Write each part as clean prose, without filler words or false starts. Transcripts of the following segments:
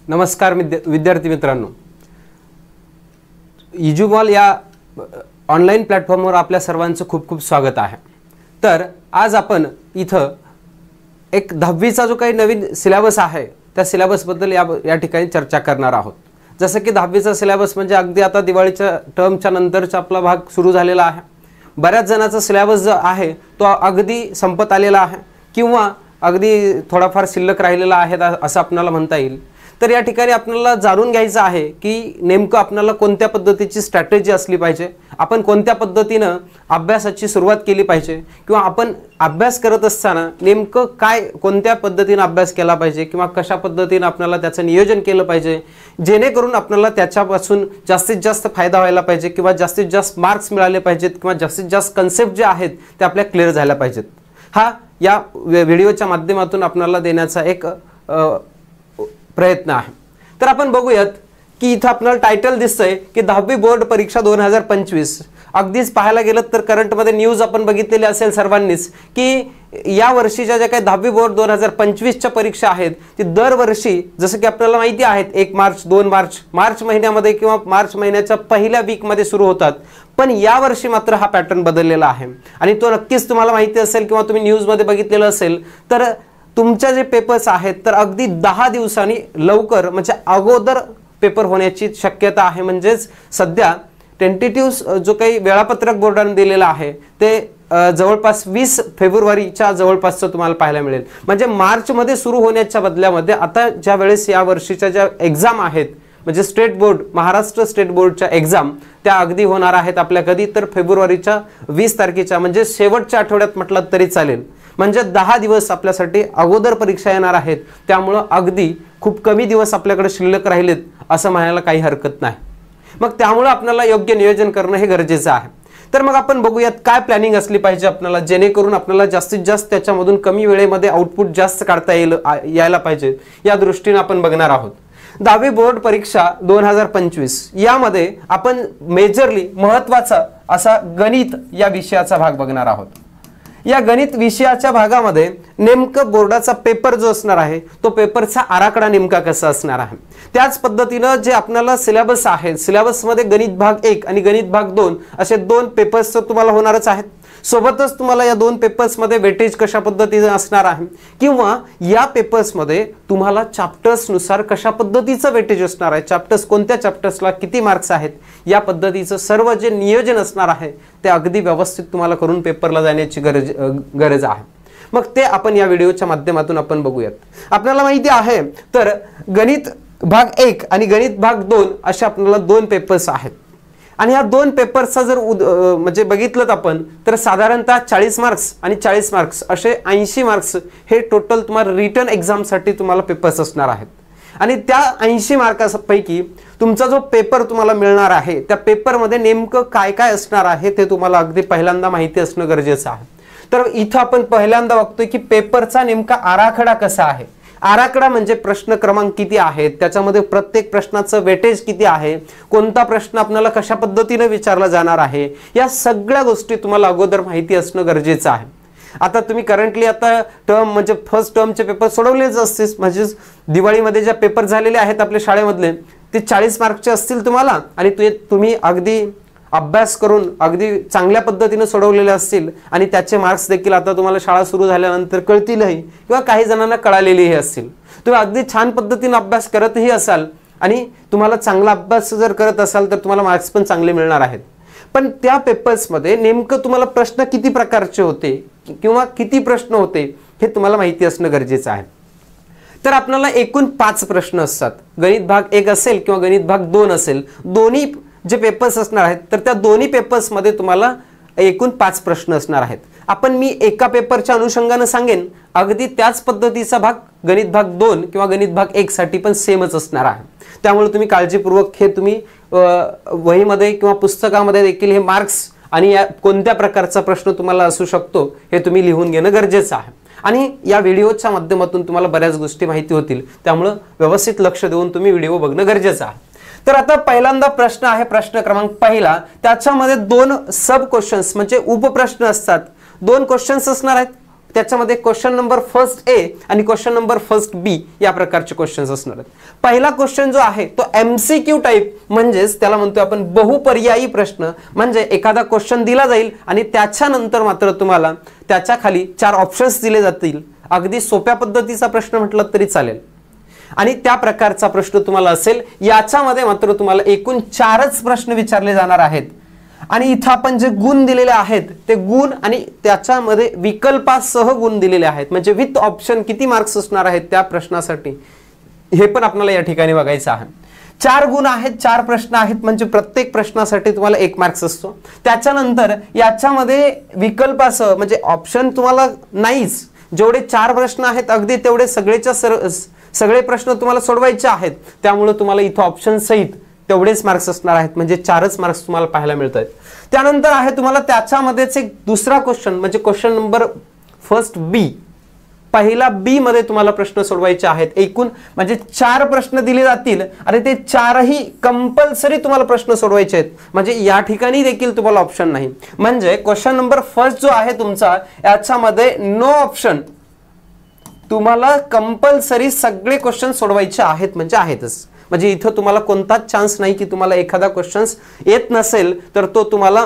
नमस्कार विद्यार्थी मित्रांनो, इजुमॉल या ऑनलाईन प्लॅटफॉर्मवर आपल्या सर्वांचं खूप खूप स्वागत आहे। तर आज आपण इथं एक 10वीचा जो काही नवीन सिलेबस आहे त्या सिलेबसबद्दल या ठिकाणी चर्चा करणार आहोत। जसं की 10वीचा सिलेबस म्हणजे अगदी आता दिवाळीच्या टर्मच्या नंतरचा आपला भाग सुरू झालेला आहे। बऱ्याच जणांचा सिलेबस जो आहे तो अगदी संपत आलेला आहे किंवा अगदी थोडाफार शिल्लक राहिलेला आहे असं आपल्याला म्हणता येईल। तर या ठिकाणी आपल्याला जाणून घ्यायचं आहे की नेमकं आपल्याला कोणत्या पद्धतीची स्ट्रॅटेजी असली पाहिजे, आपण कोणत्या पद्धतीनं अभ्यासाची सुरुवात केली पाहिजे किंवा आपण अभ्यास करत असताना नेमकं काय कोणत्या पद्धतीने अभ्यास केला पाहिजे किंवा कशा पद्धतीने आपल्याला त्याचं नियोजन केलं पाहिजे जेणेकरून आपल्याला त्याच्यापासून जास्तीत जास्त फायदा व्हायला पाहिजे किंवा जास्तीत जास्त मार्क्स मिळाले पाहिजेत किंवा जास्तीत जास्त कन्सेप्ट जे आहेत ते आपल्या क्लिअर झाला पाहिजेत। हा या व्हिडिओच्या माध्यमातून आपल्याला देण्याचा एक प्रयत्न आहे। तर आपण बघूयात की इथं आपल्याला टायटल दिसतंय की 10वी बोर्ड परीक्षा 2025। अगदीच पाहायला गेलं तर करंटमध्ये न्यूज आपण बघितलेली असेल सर्वांनीच की या वर्षीच्या ज्या काही 10वी बोर्ड 2025च्या परीक्षा आहेत ती दरवर्षी जसं की आपल्याला माहिती आहेत 1 मार्च 2 मार्च महिन्यामध्ये किंवा मार्च महिन्याच्या पहिल्या वीकमध्ये सुरू होतात। पण या वर्षी मात्र हा पॅटर्न बदललेला आहे आणि तो नक्कीच तुम्हाला माहिती असेल किंवा तुम्ही न्यूजमध्ये बघितलेलं असेल। तर तुमचे जे पेपर्स आहेत तर अगदी 10 दिवसांनी लवकर म्हणजे अगोदर पेपर होण्याची शक्यता आहे। म्हणजेच सध्या टेंटेटिव्ह जो काही वेळापत्रक बोर्डाने दिलेला आहे ते जवळपास 20 फेब्रुवारीच्या जवळपासचं तुम्हाला पाहायला मिळेल। म्हणजे मार्चमध्ये सुरू होण्याच्या बदल्यामध्ये आता ज्या वेळेस या वर्षीच्या ज्या एक्झाम आहेत म्हणजे स्टेट बोर्ड महाराष्ट्र स्टेट बोर्डच्या एक्झाम त्या अगदी होणार आहेत आपल्या कधी तर फेब्रुवारीच्या 20 तारखेच्या म्हणजे शेवटच्या आठवड्यात म्हटलं तरी चालेल। म्हणजे 10 दिवस आपल्यासाठी अगोदर परीक्षा येणार आहेत। त्यामुळे अगदी खूप कमी दिवस आपल्याकडे शिल्लक राहिलेत असं म्हणायला काही हरकत नाही। मग त्यामुळे आपल्याला योग्य नियोजन करणं हे गरजेचं आहे। तर मग आपण बघूयात काय प्लॅनिंग असली पाहिजे आपल्याला जेणेकरून आपल्याला जास्तीत जास्त त्याच्यामधून कमी वेळेमध्ये आउटपुट जास्त काढता यायला पाहिजे या दृष्टीने आपण बघणार आहोत। 10वी बोर्ड परीक्षा 2025 यामध्ये आपण मेजरली महत्त्वाचा असा गणित या विषयाचा भाग बघणार आहोत। या गणित विषयाच्या भागामध्ये नेमकं बोर्डाचा पेपर जो असणार आहे तो पेपरचा आराखडा नेमका कसा असणार आहे त्याच पद्धतीने जे आपल्याला सिलेबस आहे सिलेबसमध्ये गणित भाग 1 आणि गणित भाग 2 असे 2 पेपर्स तुम्हाला होणारच आहेत। सोबतच तुम्हाला या 2 पेपर्समध्ये वेटेज कशा पद्धतीने असणार आहे किंवा या पेपर्समध्ये तुम्हाला चॅप्टर्स नुसार कशा पद्धतीचं वेटेज असणार आहे, चॅप्टर्स कोणत्या चॅप्टर्सला किती मार्क्स आहेत या सर्व जे नियोजन असणार आहे ते अगदी व्यवस्थित तुम्हाला करून पेपरला जाण्याची गरज आहे। मग ते आपण या व्हिडिओच्या माध्यमातून आपण बघूयात। आपल्याला माहिती आहे तर गणित भाग 1 आणि गणित भाग 2 असे आपल्याला 2 पेपर्स आहेत आणि या 2 पेपर्सचा जर म्हणजे बघितलं आपण तर साधारणतः 40 मार्क्स आणि 40 मार्क्स असे 80 मार्क्स हे टोटल तुम्हाला रिटन एक्झामसाठी तुम्हाला पेपर्स असणार आहेत। आणि त्या 80 मार्कांपैकी तुमचा जो पेपर तुम्हाला मिळणार आहे त्या पेपरमध्ये नेमकं काय काय असणार आहे ते तुम्हाला अगदी पहिल्यांदा माहिती असणं गरजेचं आहे। तर इथं आपण पहिल्यांदा बघतोय की पेपरचा नेमका आराखडा कसा आहे। आराखडा म्हणजे प्रश्न क्रमांक किती आहेत, त्याच्यामध्ये प्रत्येक प्रश्नाचं वेटेज किती आहे, कोणता प्रश्न आपल्याला कशा पद्धतीने विचारला जाणार आहे या सगळ्या गोष्टी तुम्हाला अगोदर माहिती असणं गरजेचं आहे। आता तुम्ही करंटली आता टर्म म्हणजे फर्स्ट टर्मचे पेपर सोडवलेच असतील म्हणजे दिवाळीमध्ये ज्या पेपर झालेले आहेत आपल्या शाळेमधले ते 40 मार्कचे असतील तुम्हाला आणि तुम्ही अगदी अभ्यास करून अगदी चांगल्या पद्धतीने सोडवलेले असतील आणि त्याचे मार्क्स देखील आता तुम्हाला शाळा सुरू झाल्यानंतर कळतीलही किंवा काही जणांना कळालेलेही असतील। तुम्ही अगदी छान पद्धतीने अभ्यास करतही असाल आणि तुम्हाला चांगला अभ्यास जर करत असाल तर तुम्हाला मार्क्स पण चांगले मिळणार आहेत। पण त्या पेपर्समध्ये नेमकं तुम्हाला प्रश्न किती प्रकारचे होते किंवा किती प्रश्न होते हे तुम्हाला माहिती असणं गरजेचं आहे। तर आपल्याला एकूण 5 प्रश्न असतात। गणित भाग 1 असेल किंवा गणित भाग 2 असेल, दोन्ही जे पेपर्स असणार आहेत तर त्या दोन्ही पेपर्समध्ये तुम्हाला एकूण 5 प्रश्न असणार आहेत। मी एका पेपरच्या अनुषंगाने सांगेन अगदी त्याच पद्धतीचा भाग गणित भाग 2 किंवा गणित भाग 1 साठी पण सेमच असणार आहे। त्यामुळे तुम्ही काळजीपूर्वक हे तुम्ही वहीमध्ये किंवा पुस्तकामध्ये देखील हे मार्क्स आणि कोणत्या प्रकारचा प्रश्न तुम्हाला असू शकतो हे तुम्ही लिहून घेणं गरजेचं आहे। आणि या व्हिडिओच्या माध्यमातून तुम्हाला बऱ्याच गोष्टी माहिती होतील त्यामुळे व्यवस्थित लक्ष देऊन तुम्ही व्हिडिओ बघणं गरजेचं आहे। तर आता पहिल्यांदा प्रश्न आहे प्रश्न क्रमांक पहिला, त्याच्यामध्ये 2 सब क्वेश्चन्स म्हणजे उपप्रश्न असतात। 2 क्वेश्चन्स असणार आहेत त्याच्यामध्ये क्वेश्चन नंबर फर्स्ट ए आणि क्वेश्चन नंबर फर्स्ट बी या प्रकारचे क्वेश्चन्स असणार आहेत. पहिला क्वेश्चन जो आहे तो MCQ टाईप, म्हणजेच त्याला म्हणतो आपण बहुपर्यायी प्रश्न. म्हणजे एखादा क्वेश्चन दिला जाईल आणि त्याच्यानंतर मात्र तुम्हाला त्याच्या खाली 4 ऑप्शन्स दिले जातील. अगदी सोप्या पद्धतीचा प्रश्न म्हटलं तरी चालेल आणि त्या प्रकारचा प्रश्न तुम्हाला असेल. याच्यामध्ये मात्र तुम्हाला एकूण 4च प्रश्न विचारले जाणार आहेत आणि इथं आपण जे गुण दिलेले आहेत ते गुण आणि त्याच्यामध्ये विकल्पासह गुण दिलेले आहेत. म्हणजे विथ ऑप्शन किती मार्क्स असणार आहेत त्या प्रश्नासाठी हे पण आपल्याला या ठिकाणी बघायचं आहे. 4 गुण आहेत, 4 प्रश्न आहेत, म्हणजे प्रत्येक प्रश्नासाठी तुम्हाला 1 मार्क्स असतो. त्याच्यानंतर याच्यामध्ये विकल्पासह म्हणजे ऑप्शन तुम्हाला नाहीच, जेवढे 4 प्रश्न आहेत अगदी तेवढे सगळे प्रश्न तुम्हाला सोडवायचे आहेत. त्यामुळे तुम्हाला इथं ऑप्शन सहित तेवढेच मार्क्स असणार आहेत, म्हणजे 4च मार्क्स तुम्हाला पाहायला मिळत आहेत. त्यानंतर आहे तुम्हाला त्याच्यामध्येच एक दुसरा क्वेश्चन म्हणजे क्वेश्चन नंबर फर्स्ट बी. पहिला बी मध्ये तुम्हाला प्रश्न सोडवायचे आहेत. एकूण म्हणजे 4 प्रश्न दिले जातील आणि ते 4ही कंपल्सरी तुम्हाला प्रश्न सोडवायचे आहेत. म्हणजे या ठिकाणी देखील तुम्हाला ऑप्शन नाही. म्हणजे क्वेश्चन नंबर फर्स्ट जो आहे तुमचा याच्यामध्ये नो ऑप्शन, तुम्हाला कंपल्सरी सगळे क्वेश्चन सोडवायचे आहेत म्हणजे आहेतच. म्हणजे इथं तुम्हाला कोणताच चान्स नाही की तुम्हाला एखादा क्वेश्चन्स येत नसेल तर तो तुम्हाला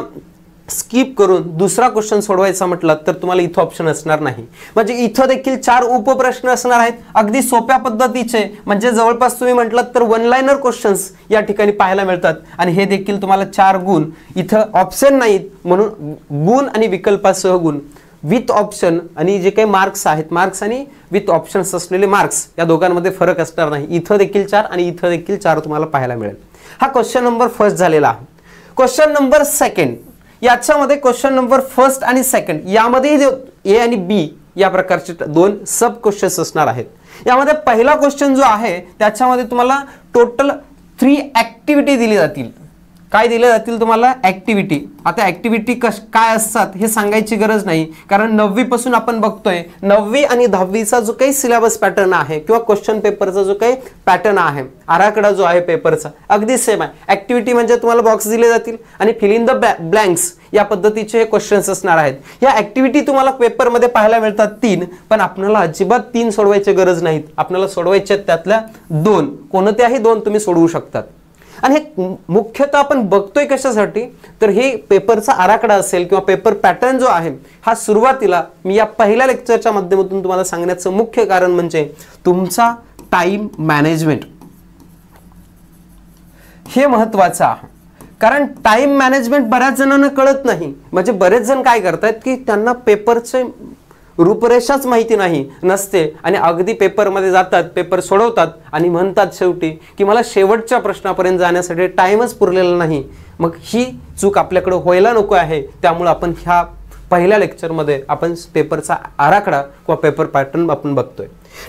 स्किप करून दुसरा क्वेश्चन सोडवायचा म्हटलं तर तुम्हाला इथं ऑप्शन असणार नाही. म्हणजे इथं देखील 4 उपप्रश्न असणार आहेत अगदी सोप्या पद्धतीचे. म्हणजे जवळपास तुम्ही म्हटलं तर 1 लाइनर क्वेश्चन्स या ठिकाणी पाहायला मिळतात आणि हे देखील तुम्हाला 4 गुण. इथं ऑप्शन नाहीत म्हणून गुण आणि विकल्पासह गुण, विथ ऑप्शन आणि जे काही मार्क्स आहेत, मार्क्स आणि विथ ऑप्शन्स असलेले मार्क्स या दोघांमध्ये फरक असणार नाही. इथं देखील 4 आणि इथं देखील 4 तुम्हाला पाहायला मिळेल. हा क्वेश्चन नंबर फर्स्ट झालेला आहे. क्वेश्चन नंबर सेकंड, याच्यामध्ये क्वेश्चन नंबर फर्स्ट आणि सेकंड यामध्ये ए आणि बी या प्रकारचे 2 सब क्वेश्चन्स असणार आहेत. यामध्ये पहिला क्वेश्चन जो आहे त्याच्यामध्ये तुम्हाला टोटल 3 ऍक्टिव्हिटी दिली जातील. काय दिले जातील तुम्हाला? ऍक्टिव्हिटी. आता ऍक्टिव्हिटी काय असतात हे सांगायची गरज नाही, कारण 9वी पासून आपण बघतोय 9वी आणि 10वीचा जो काही सिलेबस पॅटर्न आहे किंवा क्वेश्चन पेपरचा जो काही पॅटर्न आहे, आराखडा जो आहे पेपरचा अगदी सेम आहे. ऍक्टिव्हिटी म्हणजे तुम्हाला बॉक्स दिले जातील आणि फिल इन द ब्लँक्स या पद्धतीचे क्वेश्चन्स असणार आहेत. या ऍक्टिव्हिटी तुम्हाला पेपरमध्ये पाहायला मिळतात 3, पण आपल्याला अजिबात 3 सोडवायची गरज नाहीत. आपल्याला सोडवायचे त्यातल्या 2, कोणत्याही 2 तुम्ही सोडवू शकतात. आणि हे मुख्यतः आपण बघतोय कशासाठी तर हे पेपरचा आराखडा असेल किंवा पेपर पॅटर्न जो आहे हा सुरुवातीला मी या पहिल्या लेक्चरच्या माध्यमातून तुम्हाला सांगण्याचं मुख्य कारण म्हणजे तुमचा टाइम मॅनेजमेंट हे महत्त्वाचं आहे. कारण टाइम मॅनेजमेंट बऱ्याच जणांना कळत नाही. म्हणजे बरेच जण काय करतात की त्यांना पेपरचे रूपरेषाच माहिती नसते आणि अगदी पेपरमध्ये जातात, पेपर सोडवतात आणि म्हणतात शेवटी की मला शेवटच्या प्रश्नापर्यंत जाण्यासाठी टाइमच पुरलेला नाही. मग ही चूक आपल्याकडे व्हायला नको आहे. त्यामुळे आपण ह्या पहिल्या लेक्चरमध्ये आपण पेपरचा आराखडा किंवा पेपर पॅटर्न आपण बघतोय.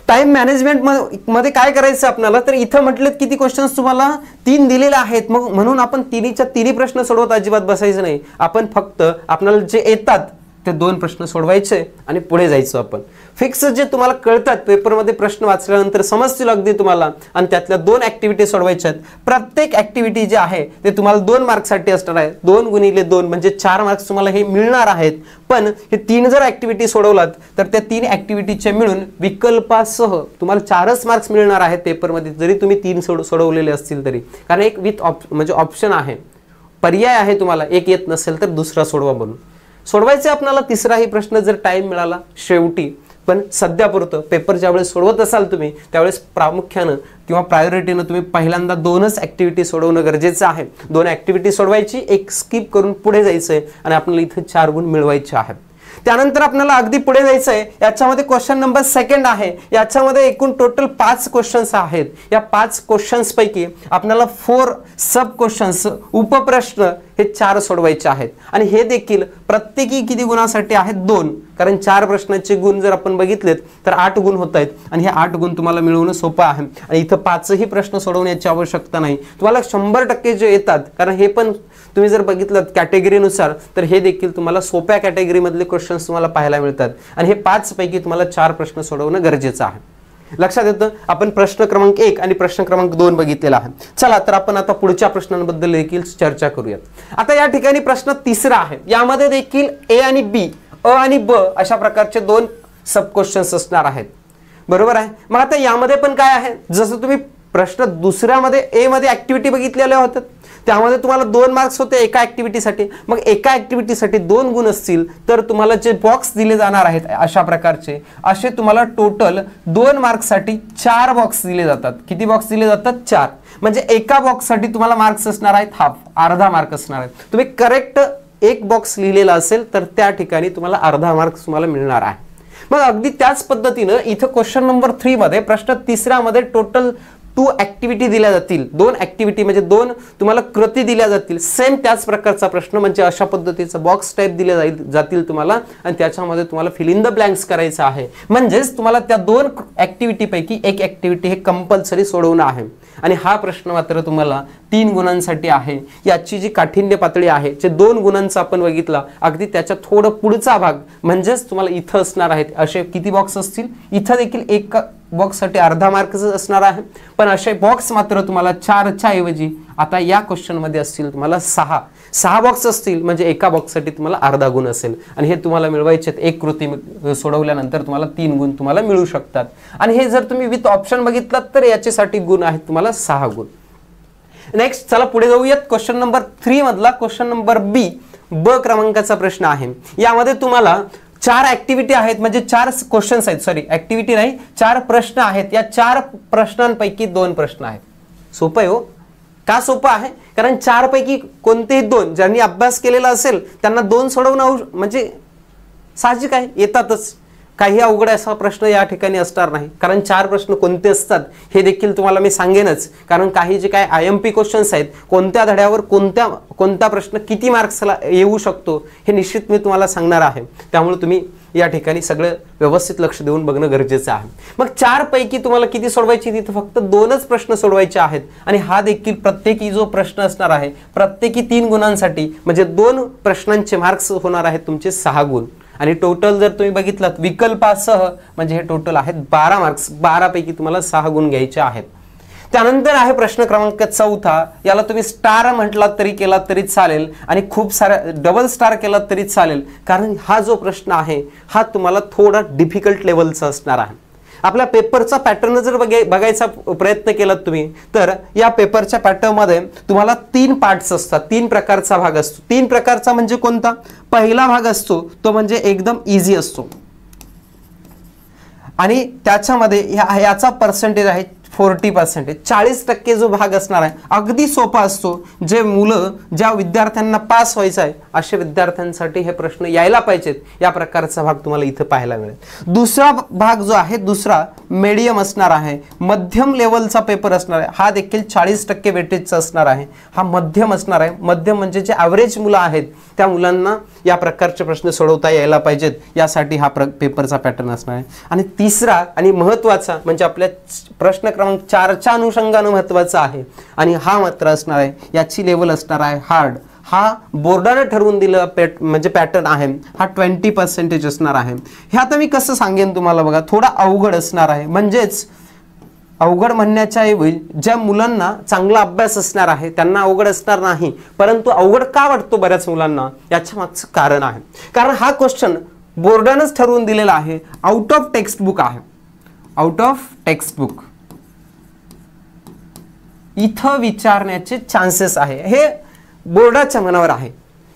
टाइम मॅनेजमेंट मध्ये काय करायचं आपल्याला तर इथं म्हटलेत किती क्वेश्चन्स तुम्हाला 3 दिलेले आहेत. मग म्हणून आपण तिन्ही प्रश्न सोडवत अजिबात बसायचं नाही. आपण फक्त आपल्याला जे येतात ते 2 प्रश्न सोडवायचे आणि पुढे जायचं. आपण फिक्स जे तुम्हाला कळतात पेपरमध्ये प्रश्न वाचल्यानंतर समजतील अगदी तुम्हाला आणि त्यातल्या 2 ऍक्टिव्हिटी सोडवायच्या आहेत. प्रत्येक ऍक्टिव्हिटी जे आहे ते तुम्हाला 2 मार्क्ससाठी असणार आहे. 2 गुणिले 2 म्हणजे 4 मार्क्स तुम्हाला हे मिळणार आहेत. पण हे 3 जर ऍक्टिव्हिटी सोडवलात तर त्या 3 ऍक्टिव्हिटीचे मिळून विकल्पासह तुम्हाला 4च मार्क्स मिळणार आहेत पेपरमध्ये, जरी तुम्ही 3 सोडवलेले असतील तरी. कारण एक विथ म्हणजे ऑप्शन आहे, पर्याय आहे, तुम्हाला एक येत नसेल तर दुसरा सोडवा म्हणून सोडवायचे आपल्याला. तिसराही प्रश्न जर टाइम मिळाला शेवटी. पण सध्यापुरतं पेपर ज्यावेळेस सोडवत असाल तुम्ही त्यावेळेस प्रामुख्यानं किंवा प्रायोरिटीनं तुम्ही पहिल्यांदा 2च ऍक्टिव्हिटी सोडवणं गरजेचं आहे. 2 ऍक्टिव्हिटी सोडवायची, एक स्किप करून पुढे जायचंय आणि आपल्याला इथे 4 गुण मिळवायचे आहेत. त्यानंतर आपल्याला अगदी पुढे जायचंय. याच्यामध्ये क्वेश्चन नंबर सेकंड आहे. याच्यामध्ये एकूण टोटल 5 क्वेश्चन्स आहेत. या 5 क्वेश्चन्स पैकी आपल्याला 4 सब क्वेश्चन्स उपप्रश्न हे 4 सोडवायचे आहेत आणि हे देखील प्रत्येकी किती गुणासाठी आहेत? 2. कारण 4 प्रश्नाचे गुण जर आपण बघितलेत तर 8 गुण होत आहेत आणि हे 8 गुण तुम्हाला मिळवणं सोपं आहे. आणि इथं 5ही प्रश्न सोडवण्याची आवश्यकता नाही. तुम्हाला 100% जे येतात, कारण हे पण तुम्ही जर बघितलं कॅटेगरीनुसार तर हे देखील तुम्हाला सोप्या कॅटेगरीमधले क्वेश्चन्स तुम्हाला पाहायला मिळतात आणि हे 5 पैकी तुम्हाला 4 प्रश्न सोडवणं गरजेचं आहे. लक्षात येतं. आपण प्रश्न क्रमांक 1 आणि प्रश्न क्रमांक 2 बघितलेला आहे. चला तर आपण आता पुढच्या प्रश्नांबद्दल देखील चर्चा करूयात. आता या ठिकाणी प्रश्न 3रा आहे. यामध्ये देखील ए आणि बी, अ आणि ब अशा प्रकारचे 2 सब क्वेश्चन्स असणार आहेत, बरोबर आहे. मग आता यामध्ये पण काय आहे, जसं तुम्ही प्रश्न दुसऱ्यामध्ये ए मध्ये ऍक्टिव्हिटी बघितलेल्या होत्या, त्यामध्ये तुम्हाला 2 मार्क्स होते एका ऍक्टिव्हिटीसाठी. मग एका ऍक्टिव्हिटीसाठी 2 गुण असतील तर तुम्हाला जे बॉक्स दिले जाणार आहेत अशा प्रकारचे, असे तुम्हाला टोटल 2 मार्क्ससाठी 4 बॉक्स दिले जातात. किती बॉक्स दिले जातात? 4. म्हणजे एका बॉक्ससाठी तुम्हाला मार्क्स असणार आहेत हाफ, अर्धा मार्क असणार आहेत. तुम्ही करेक्ट एक बॉक्स लिहिलेला असेल तर त्या ठिकाणी तुम्हाला अर्धा मार्क्स तुम्हाला मिळणार आहे. मग अगदी त्याच पद्धतीनं इथं क्वेश्चन नंबर 3 मध्ये प्रश्न तिसऱ्यामध्ये टोटल 2 ऍक्टिव्हिटी दिल्या जातील. 2 ऍक्टिव्हिटी म्हणजे 2 तुम्हाला कृती दिल्या जातील. सेम त्याच प्रकारचा प्रश्न म्हणजे अशा पद्धतीचा बॉक्स टाइप दिले जातील तुम्हाला आणि त्याच्यामध्ये तुम्हाला फिल इन द ब्लँक्स करायचं आहे. म्हणजेच तुम्हाला त्या 2 ऍक्टिव्हिटी पैकी एक ऍक्टिव्हिटी हे कंपल्सरी सोडवणं आहे. आणि हा प्रश्न मात्र तुम्हाला 3 गुणांसाठी आहे. याची जी काठिण्य पातळी आहे जे 2 गुणांचा आपण बघितला, अगदी त्याच्या थोडं पुढचा भाग म्हणजेच तुम्हाला इथं असणार आहेत असे किती बॉक्स असतील, इथं देखील एक बॉक्ससाठी अर्धा मार्कच असणार आहे. पण असे बॉक्स मात्र तुम्हाला 4च्या ऐवजी आता या क्वेश्चन मध्ये असतील तुम्हाला 6 बॉक्स असतील. म्हणजे एका बॉक्ससाठी तुम्हाला अर्धा गुण असेल आणि हे तुम्हाला मिळवायचे एक कृती सोडवल्यानंतर तुम्हाला 3 गुण तुम्हाला मिळू शकतात. आणि हे जर तुम्ही विथ ऑप्शन बघितलात तर याच्यासाठी गुण आहेत तुम्हाला 6 गुण. नेक्स्ट चला पुढे जाऊयात. क्वेश्चन नंबर 3 मधला क्वेश्चन नंबर ब क्रमांकाचा प्रश्न आहे. यामध्ये तुम्हाला 4 ऍक्टिव्हिटी आहेत, म्हणजे 4 क्वेश्चन्स आहेत, सॉरी ऍक्टिव्हिटी नाही, 4 प्रश्न आहेत. या 4 प्रश्नांपैकी 2 प्रश्न आहेत. सोपं आहे हो. का सोपं आहे? कारण 4 पैकी कोणतेही 2 ज्यांनी अभ्यास केलेला असेल त्यांना 2 सोडवणं म्हणजे साहजिक आहे, येतातच. काही अवघड असा प्रश्न या ठिकाणी असणार नाही. कारण 4 प्रश्न कोणते असतात हे देखील तुम्हाला मी सांगेनच. कारण काही जे काय IMP क्वेश्चन्स आहेत, कोणत्या धड्यावर कोणता प्रश्न किती मार्क्सला येऊ शकतो हे निश्चित मी तुम्हाला सांगणार आहे. त्यामुळे तुम्ही या ठिकाणी सगळं व्यवस्थित लक्ष देऊन बघणं गरजेचं आहे. मग 4 पैकी तुम्हाला किती सोडवायची? तिथे फक्त 2च प्रश्न सोडवायचे आहेत. आणि हा देखील प्रत्येकी जो प्रश्न असणार आहे प्रत्येकी 3 गुणांसाठी, म्हणजे 2 प्रश्नांचे मार्क्स होणार आहेत तुमचे 6 गुण. आणि टोटल जर तुम्ही बघितलात विकल्पासह म्हणजे हे टोटल आहेत 12 मार्क्स. 12 पैकी तुम्हाला 6 गुण घ्यायचे आहेत. त्यानंतर आहे प्रश्न क्रमांक 4. याला तुम्ही स्टार म्हटलात तरी केलात तरी चालेल आणि खूप साऱ्या डबल स्टार केलात तरी चालेल. कारण हा जो प्रश्न आहे हा तुम्हाला थोडा डिफिकल्ट लेवलचा असणार आहे. आपल्या पेपरचा पॅटर्न जर बघायचा प्रयत्न केलात तुम्ही तर या पेपरच्या पॅटर्नमध्ये तुम्हाला 3 पार्ट्स असतात. 3 प्रकारचा भाग असतो. 3 प्रकारचा म्हणजे कोणता? पहिला भाग असतो तो म्हणजे एकदम इझी असतो आणि त्याच्यामध्ये याचा पर्सेंटेज आहे 40%. 40% जो भाग असणार आहे अगदी सोपा असतो. जे मुलं ज्या विद्यार्थ्यांना पास व्हायचं आहे अशा विद्यार्थ्यांसाठी हे प्रश्न यायला पाहिजेत, या प्रकारचा भाग तुम्हाला इथं पाहायला मिळेल. दुसरा भाग जो आहे दुसरा मीडियम असणार आहे, मध्यम लेवलचा पेपर असणार आहे. हा देखील 40% वेटेजचा असणार आहे. हा मध्यम असणार आहे. मध्यम म्हणजे जे ॲव्हरेज मुलं आहेत त्या मुलांना या प्रकारचे प्रश्न सोडवता यायला पाहिजेत, यासाठी हा पेपरचा पॅटर्न असणार आहे. आणि तिसरा आणि महत्त्वाचा म्हणजे आपल्या प्रश्न क्रमांक 4च्या अनुषंगाने महत्त्वाचा आहे आणि हा मात्र असणार आहे याची लेवल असणार आहे हार्ड. हा बोर्डाने ठरवून दिलेला म्हणजे पॅटर्न आहे. हा 20% असणार आहे. हे आता मी कसं सांगेन तुम्हाला बघा, थोडा अवघड असणार आहे. म्हणजेच अवघड म्हणण्याच्या ऐवजी ज्या मुलांना चांगला अभ्यास असणार आहे त्यांना अवघड असणार नाही. परंतु अवघड का वाटतो बऱ्याच मुलांना याच्या मागचं कारण आहे. कारण हा क्वेश्चन बोर्डानेच ठरवून दिलेला आहे. आउट ऑफ टेक्स्ट बुक आहे. आउट ऑफ टेक्स्ट बुक इथं विचारण्याचे चान्सेस आहे. हे बोर्डाच्या मनावर आहे.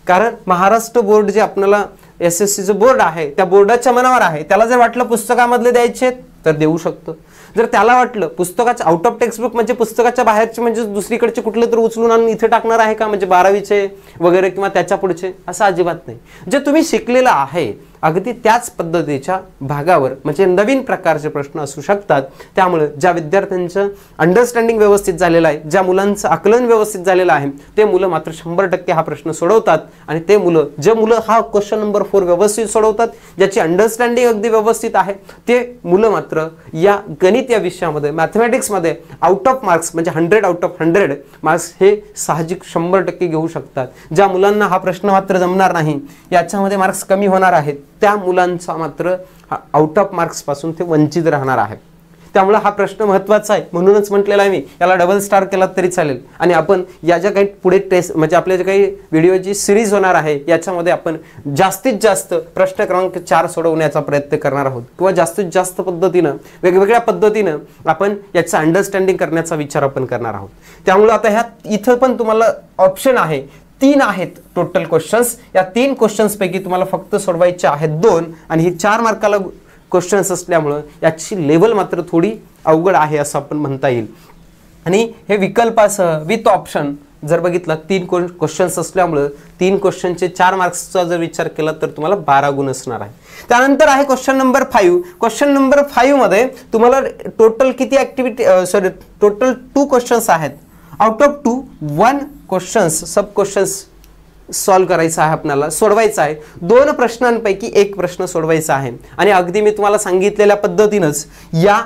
कारण महाराष्ट्र बोर्ड जे आपल्याला SSCचं बोर्ड आहे त्या बोर्डाच्या मनावर आहे. त्याला जर वाटलं पुस्तकामधले द्यायचे तर देऊ शकतो. जर त्याला वाटलं पुस्तकाचे आउट ऑफ टेक्स्ट बुक म्हणजे पुस्तकाच्या बाहेरचे म्हणजे दुसरीकडचे कुठले तर उचलून आणून इथे टाकणार आहे का, म्हणजे 12वीचे वगैरे किंवा त्याच्या पुढचे, असं अजिबात नाही. जे तुम्ही शिकलेलं आहे अगदी त्याच पद्धतीच्या भागावर म्हणजे नवीन प्रकारचे प्रश्न असू शकतात. त्यामुळे ज्या विद्यार्थ्यांचं अंडरस्टँडिंग व्यवस्थित झालेलं आहे, ज्या मुलांचं आकलन व्यवस्थित झालेलं आहे ते मुलं मात्र 100% हा प्रश्न सोडवतात. आणि ते मुलं हा क्वेश्चन नंबर 4 व्यवस्थित सोडवतात, ज्याची अंडरस्टँडिंग अगदी व्यवस्थित आहे, ते मुलं मात्र या गणित या विषयामध्ये मॅथमॅटिक्समध्ये आउट ऑफ मार्क्स म्हणजे 100 आउट ऑफ 100 मार्क्स हे साहजिक 100% घेऊ शकतात. ज्या मुलांना हा प्रश्न मात्र जमणार नाही, याच्यामध्ये मार्क्स कमी होणार आहेत, त्या मुलांचा मात्र आउट ऑफ मार्क्स पासून ते वंचित राहणार आहे. त्यामुळे हा प्रश्न महत्त्वाचा आहे, म्हणूनच म्हटलेला आहे मी याला डबल स्टार केला तरी चालेल. आणि आपण या ज्या काही पुढे टेस्ट म्हणजे आपल्या जे काही व्हिडिओची सिरीज होणार आहे याच्यामध्ये आपण जास्तीत जास्त प्रश्न क्रमांक 4 सोडवण्याचा प्रयत्न करणार आहोत, किंवा जास्तीत जास्त पद्धतीनं वेगवेगळ्या पद्धतीनं आपण याचं अंडरस्टँडिंग करण्याचा विचार आपण करणार आहोत. त्यामुळे आता ह्या इथं पण तुम्हाला ऑप्शन आहे, 3 आहेत टोटल क्वेश्चन्स. या 3 क्वेश्चन्स पैकी तुम्हाला फक्त सोडवायचे आहेत 2, आणि ही 4 मार्काला क्वेश्चन्स असल्यामुळं याची लेवल मात्र थोडी अवघड आहे असं आपण म्हणता येईल. आणि हे विकल्पासह विथ ऑप्शन जर बघितलं 3 क्वेश्चन्स असल्यामुळं 3 क्वेश्चनचे 4 मार्क्सचा जर विचार केला तर तुम्हाला 12 गुण असणार आहे. त्यानंतर आहे क्वेश्चन नंबर 5. क्वेश्चन नंबर 5 मध्ये तुम्हाला टोटल किती ऍक्टिव्हिटी टोटल 2 क्वेश्चन्स आहेत. Out of 2 1 questions sub questions solve करायचा आहे, आपल्याला सोडवायचा आहे. 2 प्रश्नांपैकी 1 प्रश्न सोडवायचा आहे. आणि अगदी मी तुम्हाला सांगितलेल्या पद्धतीनंच या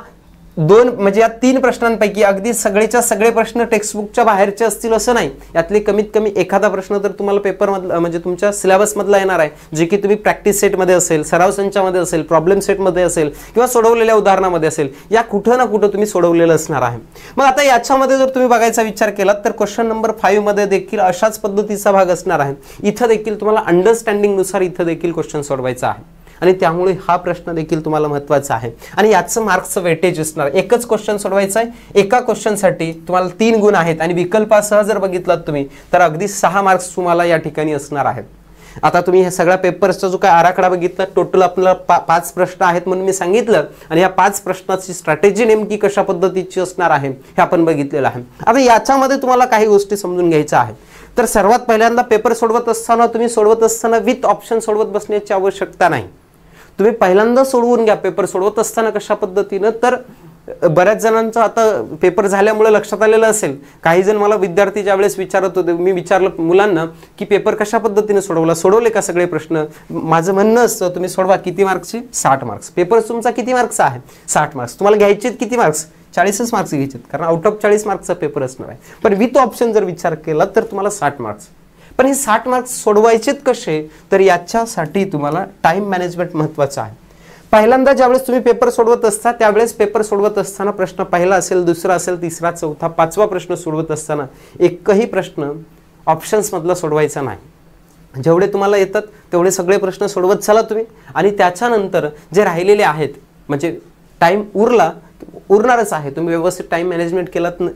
2 म्हणजे या 3 प्रश्नांपैकी अगदी सगळेच्या सगळे प्रश्न टेक्स्टबुकच्या बाहेरचे असतील असं नाही. यातले कमीत कमी एखादा प्रश्न तर तुम्हाला पेपरमधला म्हणजे तुमच्या सिलेबसमधला येणार आहे, जे की तुम्ही प्रॅक्टिस सेटमध्ये असेल, सराव संचामध्ये असेल, प्रॉब्लेम सेटमध्ये असेल, किंवा सोडवलेल्या उदाहरणामध्ये असेल. या कुठं ना कुठं तुम्ही सोडवलेलं असणार आहे. मग आता याच्यामध्ये जर तुम्ही बघायचा विचार केला तर क्वेश्चन नंबर 5 मध्ये देखील अशाच पद्धतीचा भाग असणार आहे. इथं देखील तुम्हाला अंडरस्टँडिंगनुसार इथं देखील क्वेश्चन सोडवायचा आहे, आणि त्यामुळे हा प्रश्न देखील तुम्हाला महत्त्वाचा आहे. आणि याचं मार्क्सचं वेटेज असणार. एकच क्वेश्चन सोडवायचं आहे, एका क्वेश्चनसाठी तुम्हाला 3 गुण आहेत, आणि विकल्पासह जर बघितलात तुम्ही तर अगदी 6 मार्क्स तुम्हाला या ठिकाणी असणार आहेत. आता तुम्ही हे सगळ्या पेपर्सचा जो काय आराखडा बघितला, टोटल आपल्याला 5 प्रश्न आहेत म्हणून मी सांगितलं, आणि या 5 प्रश्नाची स्ट्रॅटेजी नेमकी कशा पद्धतीची असणार आहे हे आपण बघितलेलं आहे. आता याच्यामध्ये तुम्हाला काही गोष्टी समजून घ्यायच्या आहेत. तर सर्वात पहिल्यांदा पेपर सोडवत असताना विथ ऑप्शन सोडवत बसण्याची आवश्यकता नाही. तुम्ही पहिल्यांदा सोडवून घ्या पेपर सोडवत असताना कशा पद्धतीनं. तर बऱ्याच जणांचं आता पेपर झाल्यामुळे लक्षात आलेलं असेल. काही जण मला विद्यार्थी ज्यावेळेस विचारत होते, मी विचारलं मुलांना की पेपर कशा पद्धतीने सोडवले का सगळे प्रश्न. माझं म्हणणं असतं तुम्ही सोडवा. किती मार्क्सचे? 60 मार्क्स. पेपर तुमचा किती मार्क्स आहे? 60 मार्क्स. तुम्हाला घ्यायचे किती मार्क्स? 40च मार्क्स घ्यायचे, कारण आउट ऑफ 40 मार्क्सचा पेपर असणार आहे. पण विथ ऑप्शन जर विचार केला तर तुम्हाला 60 मार्क्स. पण हे 60 मार्क्स सोडवायचेत कसे? तर याच्यासाठी तुम्हाला टाइम मॅनेजमेंट महत्त्वाचं आहे. पहिल्यांदा ज्यावेळेस तुम्ही पेपर सोडवत असता त्यावेळेस पेपर सोडवत असताना प्रश्न पहिला असेल, दुसरा असेल, तिसरा, चौथा, 5वा प्रश्न सोडवत असताना एकही प्रश्न ऑप्शन्समधला सोडवायचा नाही. जेवढे तुम्हाला येतात तेवढे सगळे प्रश्न सोडवत चला तुम्ही. आणि त्याच्यानंतर जे राहिलेले आहेत म्हणजे टाइम उरणारच आहे. तुम्ही व्यवस्थित टाइम मॅनेजमेंट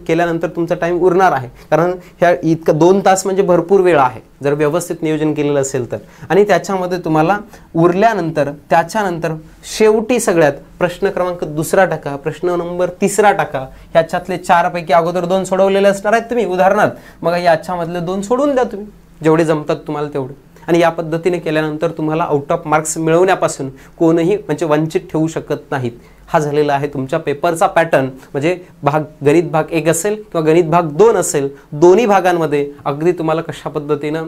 केल्यानंतर तुमचा टाइम उरणार आहे, कारण ह्या इतकं 2 तास म्हणजे भरपूर वेळ आहे जर व्यवस्थित नियोजन केलेलं असेल तर. आणि त्याच्यामध्ये तुम्हाला उरल्यानंतर त्याच्यानंतर शेवटी सगळ्यात प्रश्न क्रमांक 2 टाका, प्रश्न नंबर 3 टाका. ह्याच्यातले 4 पैकी अगोदर 2 सोडवलेले असणार आहेत तुम्ही उदाहरणार्थ, मग याच्यामधले 2 सोडून द्या तुम्ही, जेवढे जमतात तुम्हाला तेवढे. आणि या पद्धतीने केल्यानंतर तुम्हाला आउट ऑफ मार्क्स मिळवण्यापासून कोणीही म्हणजे वंचित ठेवू शकत नाहीत. हा झालेला आहे तुमच्या पेपरचा पॅटर्न. म्हणजे गणित भाग 1 असेल किंवा गणित भाग 2 असेल, दोन्ही भागांमध्ये अगदी तुम्हाला कशा पद्धतीनं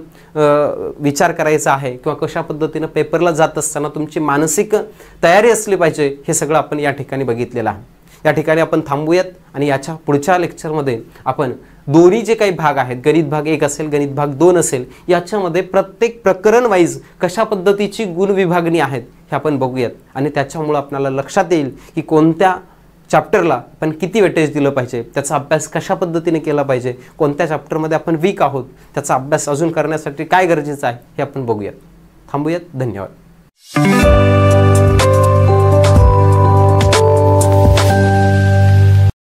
विचार करायचा आहे किंवा कशा पद्धतीनं पेपरला जात असताना तुमची मानसिक तयारी असली पाहिजे, हे सगळं आपण या ठिकाणी बघितलेलं आहे. या ठिकाणी आपण थांबूयात आणि याच्या पुढच्या लेक्चरमध्ये आपण दोन्ही जे काही भाग आहेत, गणित भाग 1 असेल, गणित भाग 2 असेल, याच्यामध्ये प्रत्येक प्रकरण वाईज कशा पद्धतीची गुण विभागणी आहेत हे आपण बघूयात. आणि त्याच्यामुळे आपल्याला लक्षात येईल की कोणत्या चॅप्टरला आपण किती वेटेज दिलं पाहिजे, त्याचा अभ्यास कशा पद्धतीने केला पाहिजे, कोणत्या चॅप्टरमध्ये आपण वीक आहोत, त्याचा अभ्यास अजून करण्यासाठी काय गरजेचं आहे हे आपण बघूयात. थांबूयात. धन्यवाद.